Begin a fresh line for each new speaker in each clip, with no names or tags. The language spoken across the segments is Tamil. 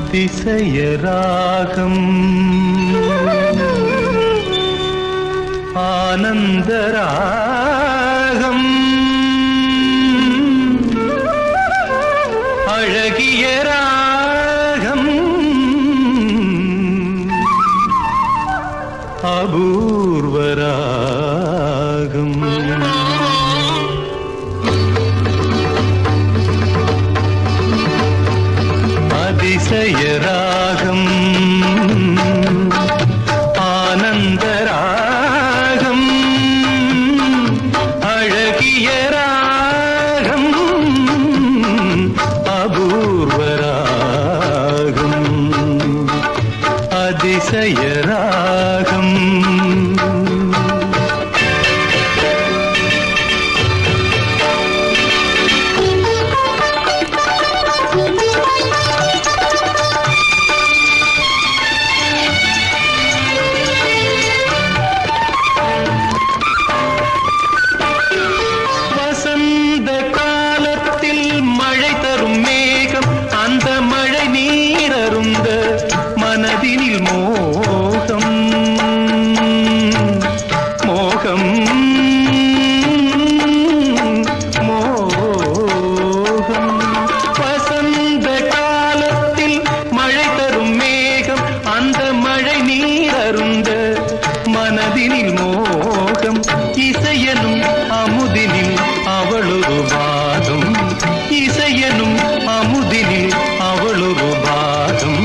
அதிசயராகம் ஆனந்தராகம் அழகிய ராகம் அபூர்வராகம் அதிசயராகம் ஆனந்தராகம் அழகிய ராகம் அபூர்வராகம் அதிசயராகம் மனதினில் மோகம் மோகம் மோகம் வசந்த காலத்தில் மழை தரும் மேகம் அந்த மழை நீரருந்த மனதினில் மோகம் இசையனும் அமுதினில் அவளொரு வாதம் இசையனும் அமுதினில் அவளொரு வாதம்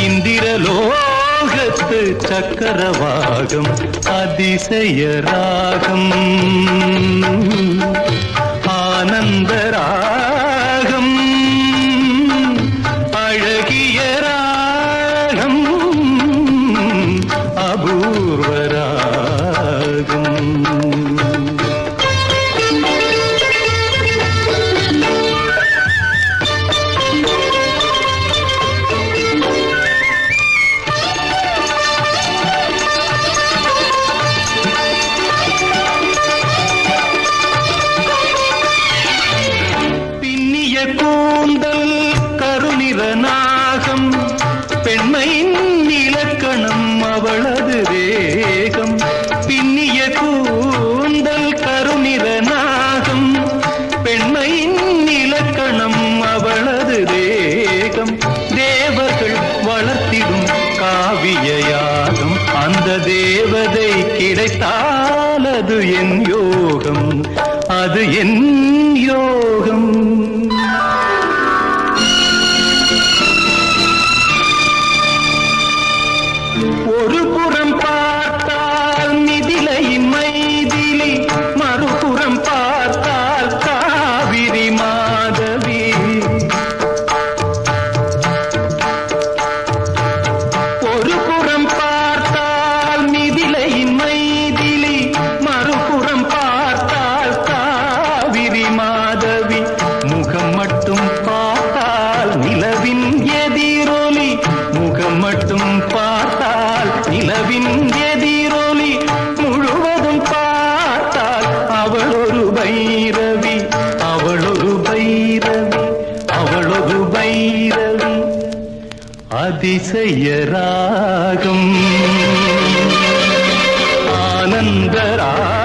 இந்திரலோகத்து சக்கரவாகம் அதிசயராகம் ஆனந்தராகம் அழகிய ராகம் அபூர்வராகம் கூந்தல் கருநிறநாகம் பெண்மையின் இலக்கணம் அவளது வேகம் பின்னிய கூந்தல் கருநிறநாகம் பெண்மையின் இலக்கணம் அவளது வேகம் தேவர்கள் வளர்த்திடும் காவியயாகம் அந்த தேவதை கிடைத்தால் அது என் யோகம் அது என் யோகம் ஒரு புறம் பார்த்தால் மிதிலையின் மைதிலி மறுபுறம் பார்த்தால் காவிரி மாதவி ஒரு புறம் பார்த்தால் மிதிலையின் மைதிலி மறுபுறம் பார்த்தால் காவிரி மாதவி முகம் மட்டும் பார்த்தால் நிலவின் எதிரொலி முகம் மட்டும் பார்த்தால் நிலவின் எதிரொலி முழுவதும் பார்த்தால் அவளொரு பைரவி அவளொரு பைரவி அவளொரு பைரவி அதிசயராகம் ஆனந்தராகம்